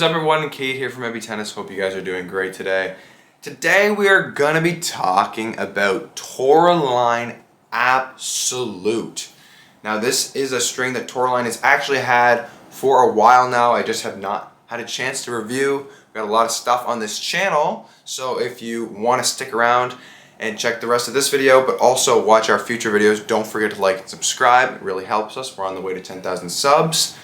up everyone? Kate here from Ebby Tennis. Hope you guys are doing great today. Today we are gonna be talking about Toroline Absolute. Now this is a string that Toroline has actually had for a while now. I just have not had a chance to review. We've got a lot of stuff on this channel, so if you want to stick around and check the rest of this video, but also watch our future videos, don't forget to like and subscribe. It really helps us. We're on the way to 10,000 subs.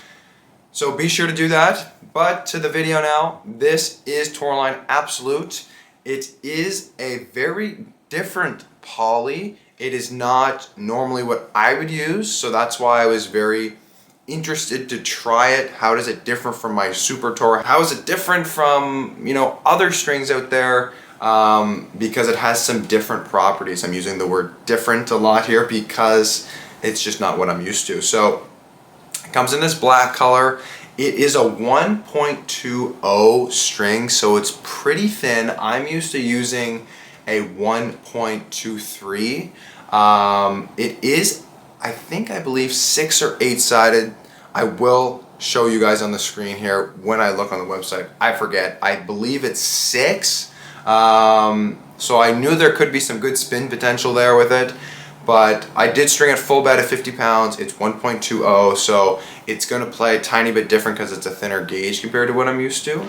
So be sure to do that. But to the video now, this is Toroline Absolute. It is a very different poly. It is not normally what I would use, so that's why I was very interested to try it. How does it differ from my Super Tor? How is it different from, other strings out there? Because it has some different properties. I'm using the word different a lot here because it's just not what I'm used to. So it comes in this black color. It is a 1.20 string, so it's pretty thin. I'm used to using a 1.23. It is, I believe 6 or 8 sided. I will show you guys on the screen here when I look on the website. I forget. I believe it's 6. So I knew there could be some good spin potential there with it. But I did string it full bed at 50 pounds. It's 1.20, so it's going to play a tiny bit different because it's a thinner gauge compared to what I'm used to.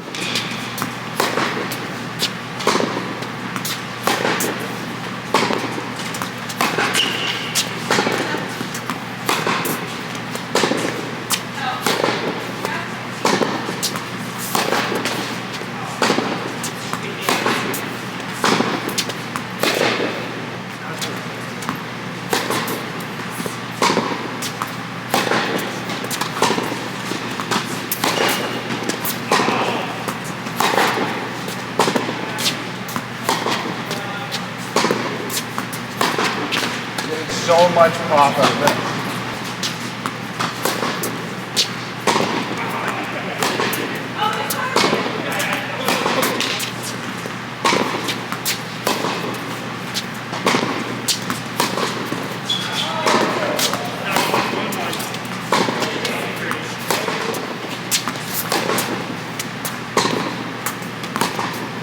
So much pop out of this.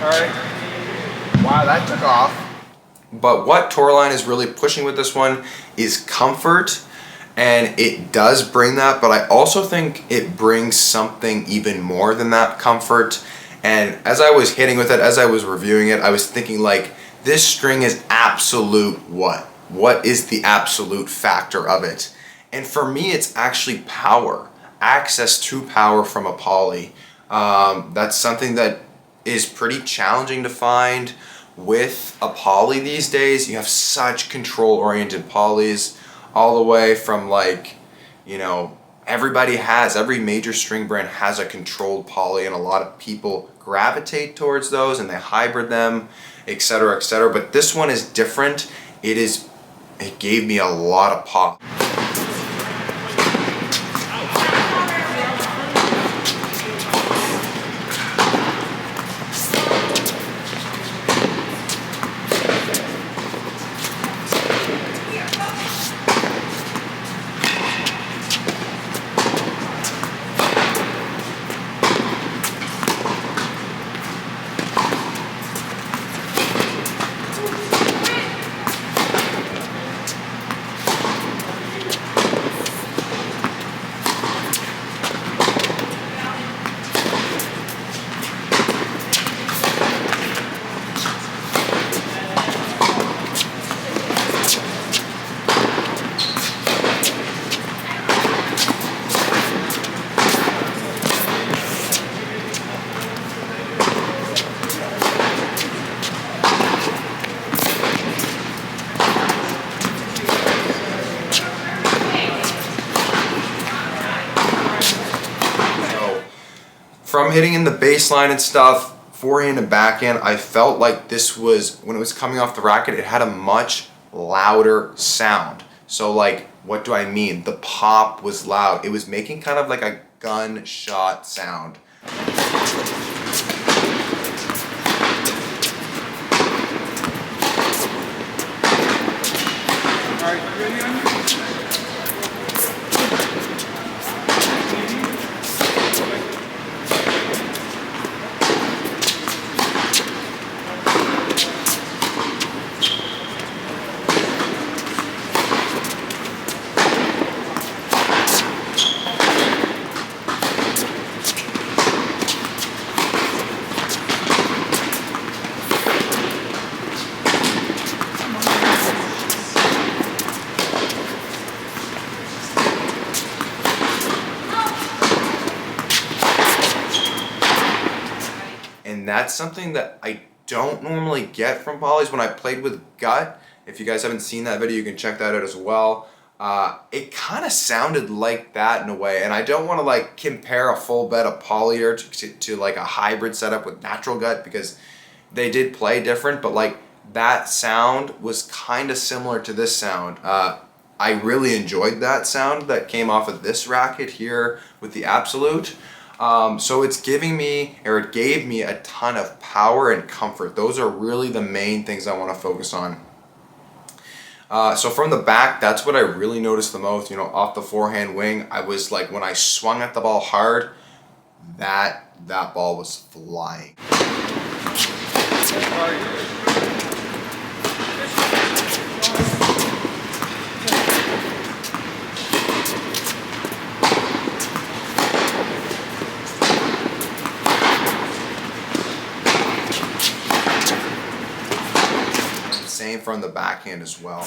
All right. Wow, that took off. But what Toroline is really pushing with this one is comfort, and it does bring that, but I also think it brings something even more than that comfort. And as I was hitting with it, as I was reviewing it, I was thinking like, this string is absolute what? What is the absolute factor of it? And for me, it's actually power, access to power from a poly. That's something that is pretty challenging to find with a poly these days. You have such control-oriented polys, all the way from every major string brand has a controlled poly, and a lot of people gravitate towards those and they hybrid them, etc., etc. But this one is different. It gave me a lot of pop. From hitting in the baseline and stuff, forehand and backhand, I felt like this was, when it was coming off the racket, it had a much louder sound. So what do I mean? The pop was loud. It was making kind of like a gunshot sound. And that's something that I don't normally get from polys. When I played with gut, if you guys haven't seen that video, you can check that out as well. It kind of sounded like that in a way, and I don't want to like compare a full bed of poly to like a hybrid setup with natural gut, because they did play different, but like that sound was kind of similar to this sound. I really enjoyed that sound that came off of this racket here with the Absolute. So it's giving me, or it gave me, a ton of power and comfort. Those are really the main things I want to focus on. So from the back, that's what I really noticed the most. You know, off the forehand wing, I was like, when I swung at the ball hard, that ball was flying. Same from the backhand as well.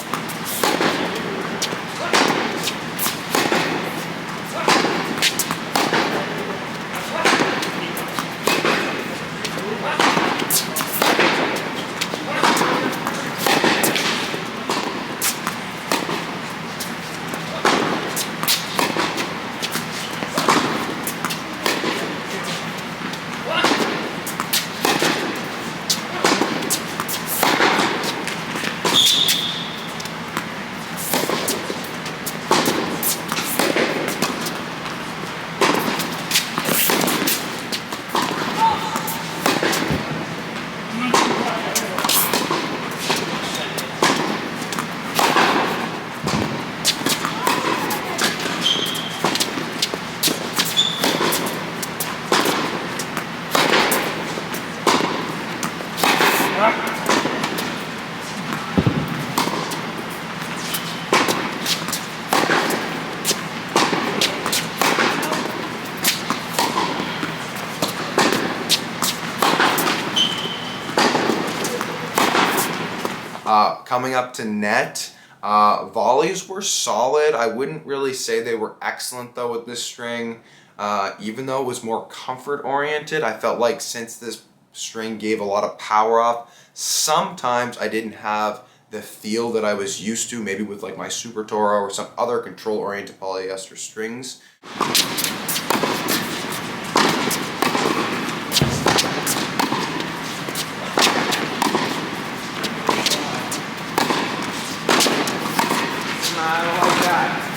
Coming up to net, volleys were solid. I wouldn't really say they were excellent though with this string. Even though it was more comfort oriented, I felt like since this string gave a lot of power off, sometimes I didn't have the feel that I was used to, maybe with like my Super Toro or some other control oriented polyester strings. I don't like that.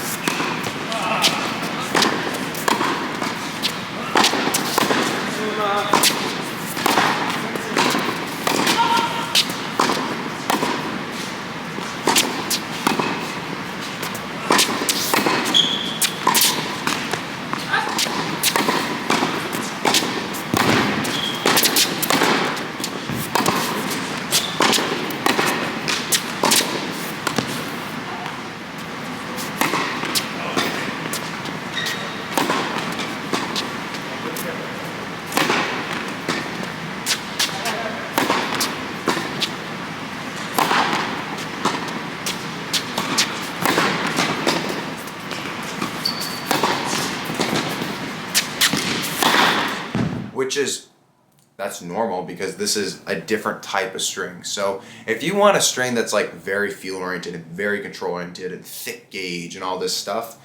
That's normal because this is a different type of string. So if you want a string that's like very feel oriented and very control oriented and thick gauge and all this stuff,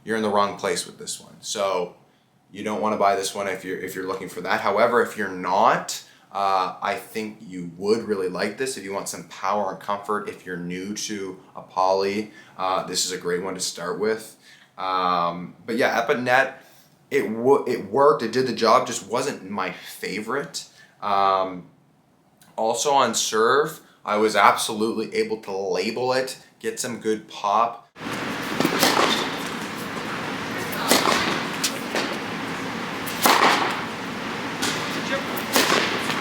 you're in the wrong place with this one. So you don't want to buy this one if you're looking for that. However, if you're not, I think you would really like this if you want some power and comfort. If you're new to a poly, this is a great one to start with. But yeah, up at net, it worked, it did the job, just wasn't my favorite. Also on serve, I was absolutely able to label it, get some good pop.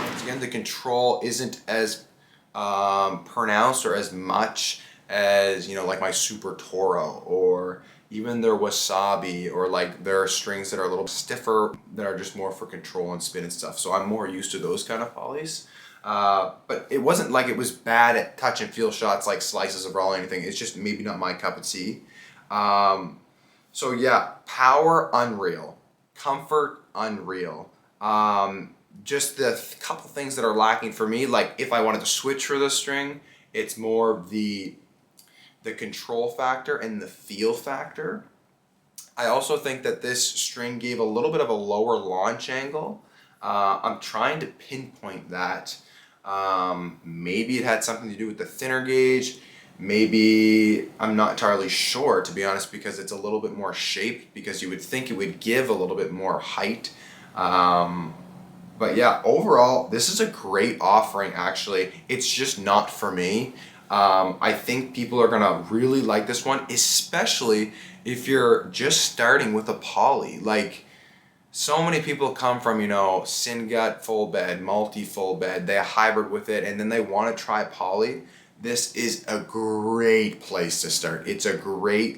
Once again, the control isn't as pronounced or as much as, you know, like my Super Toro or even their Wasabi, or like there are strings that are a little stiffer that are just more for control and spin and stuff. So I'm more used to those kind of polys. But it wasn't like it was bad at touch and feel shots like slices of roll or anything. It's just maybe not my cup of tea. So yeah, power, unreal. Comfort, unreal. just the couple things that are lacking for me, like if I wanted to switch for this string, it's more the control factor and the feel factor. I also think that this string gave a little bit of a lower launch angle. I'm trying to pinpoint that. Maybe it had something to do with the thinner gauge. Maybe, I'm not entirely sure, to be honest, because it's a little bit more shaped, because you would think it would give a little bit more height. But yeah, overall, this is a great offering, actually. It's just not for me. I think people are gonna really like this one, especially if you're just starting with a poly. Like, so many people come from, Syngut full bed, multi full bed, they hybrid with it, and then they want to try poly. This is a great place to start. It's a great,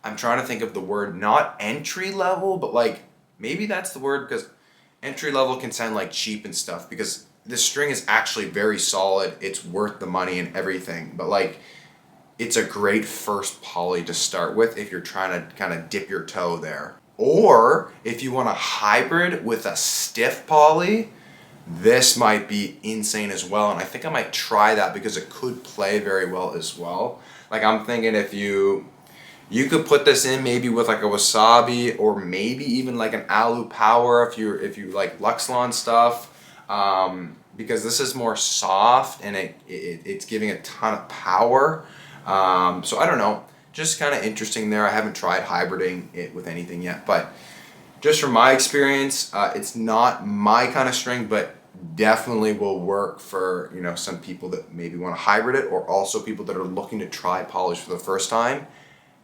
I'm trying to think of the word, not entry level, but maybe that's the word, because entry level can sound like cheap and stuff, because this string is actually very solid. It's worth the money and everything, but it's a great first poly to start with if you're trying to kind of dip your toe there. Or if you want a hybrid with a stiff poly, this might be insane as well. And I think I might try that because it could play very well as well. I'm thinking if you could put this in maybe with a wasabi, or maybe even an alu power if you like Luxlon stuff. Because this is more soft and it's giving a ton of power. So I don't know, just kind of interesting there. I haven't tried hybriding it with anything yet, but just from my experience, it's not my kind of string, but definitely will work for some people that maybe want to hybrid it, or also people that are looking to try polish for the first time,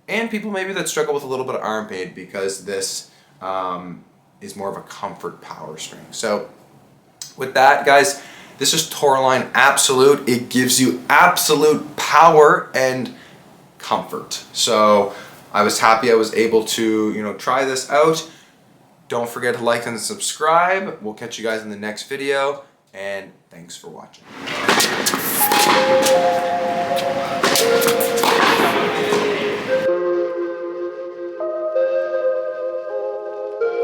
and people maybe that struggle with a little bit of arm pain, because this is more of a comfort power string. So with that, guys, this is Toroline Absolute. It gives you absolute power and comfort. So I was happy I was able to, try this out. Don't forget to like and subscribe. We'll catch you guys in the next video, and thanks for watching.